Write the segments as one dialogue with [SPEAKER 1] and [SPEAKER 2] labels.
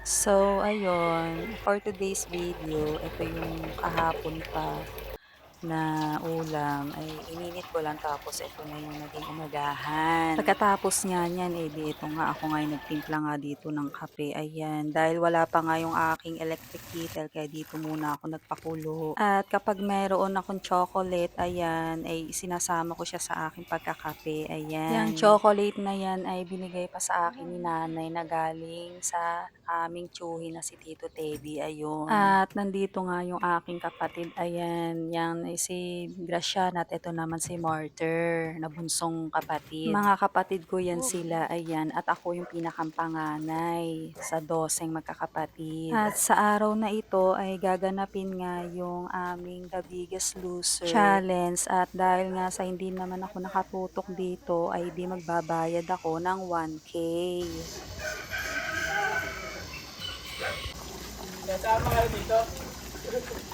[SPEAKER 1] So, ayun, for today's video, ito yung kahapon pa na ulam ay ininit ko lang tapos ito na yung naging umagahan. Pagkatapos nga niyan, eh di ito nga ako ngayon nagtimpla nga dito ng kape. Ayan, dahil wala pa nga yung aking electric kettle kaya dito muna ako nagpakulo. At kapag mayroon akong chocolate, ayan, ay sinasama ko siya sa aking pagkakape. Ayan. Yung chocolate na yan ay binigay pa sa akin ni nanay na galing sa aming tiyuhin na si Tito Teddy. Ayun. At nandito nga yung aking kapatid. Ayan, yan ay si Graciana at ito naman si Martyr na bunsong kapatid. Mga kapatid ko yan sila, ayan, at ako yung pinakampanganay sa 12 magkakapatid. At sa araw na ito ay gaganapin nga yung aming The Biggest Loser Challenge at dahil nga sa hindi naman ako nakatutok dito ay di magbabayad ako ng 1K.
[SPEAKER 2] Nasama kayo dito?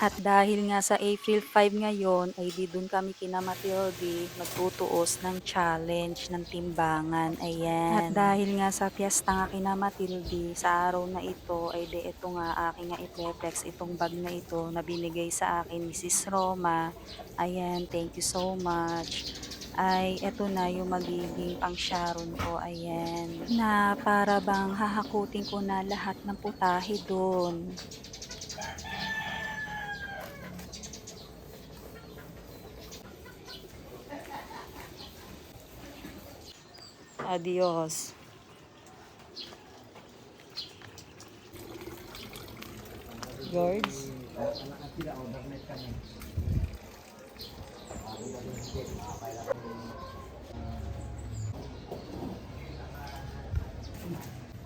[SPEAKER 1] At dahil nga sa April 5 ngayon ay di dun kami kina Matilde magtutuos ng challenge ng timbangan. Ayan. At dahil nga sa piyesta nga kina Matilde sa araw na ito ay di ito nga aking nga iplepex itong bag na ito na binigay sa akin Mrs. Roma. Ayan, thank you so much. Ay eto na yung magiging pang Sharon ko, ayan. Na para bang hahakutin ko na lahat ng putahe doon. Adios. George.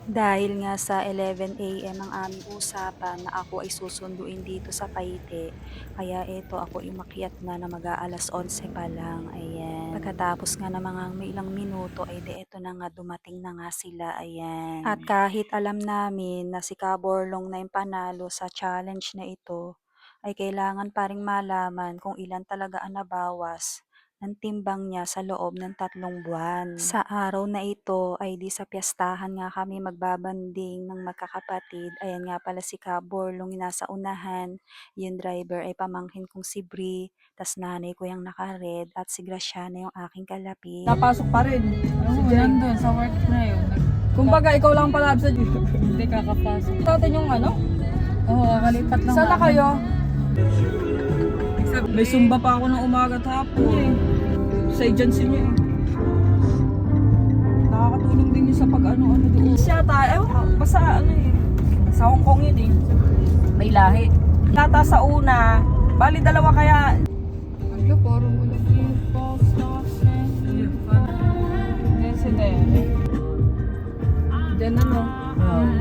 [SPEAKER 1] Dahil nga sa 11 AM ang aming usapan na ako ay susunduin dito sa Paite, kaya eto ako umakyat na mag-aalas 11 pa lang, ayan. Pagkatapos nga ng mga may ilang minuto ay di eto na nga dumating na nga sila, ayan. At kahit alam namin na si Kaborlong na yung panalo sa challenge na ito, ay kailangan pa ring malaman kung ilan talaga ang nabawas ng timbang niya sa loob ng 3 buwan. Sa araw na ito ay di sa piyestahan nga kami magbabanding ng magkakapatid. Ayan nga pala si Kaborlong yung nasa unahan, yung driver ay pamangkin kong si Bri, tas nanay ko yung naka-red at si Graciana yung aking kalapit.
[SPEAKER 2] Napasok pa rin.
[SPEAKER 3] Oo,
[SPEAKER 2] Si Jen.
[SPEAKER 3] nandun sa work na yun.
[SPEAKER 2] Kumbaga, ikaw lang pala absent.
[SPEAKER 3] Hindi kakapasok.
[SPEAKER 2] Natin yung ano?
[SPEAKER 3] Oo, kakalipat lang.
[SPEAKER 2] Saan na
[SPEAKER 3] namin.
[SPEAKER 2] kayo? May sumba pa ako ng umaga at hapon eh. Sa agency niya eh. Nakakatulong din yun sa pag-ano-ano doon. Siya tayo, basta ano eh. Sa Hong Kong yun eh. May lahi. Nata sa una, bali dalawa kaya.
[SPEAKER 3] Ano, parang walang impulse na kasi.
[SPEAKER 2] Incident. Then ano?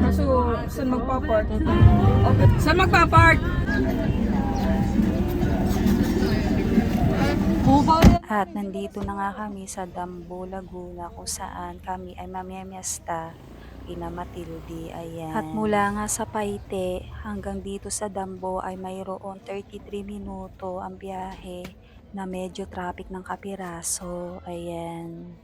[SPEAKER 2] Kaso, saan magpa-park? Okay. Saan magpa-park?
[SPEAKER 1] At nandito na nga kami sa Dambo, Laguna kung saan kami ay mamiyamiesta kina Matilde, ayan. At mula nga sa Paite hanggang dito sa Dambo ay mayroon 33 minuto ang biyahe na medyo traffic ng kapiraso, ayan.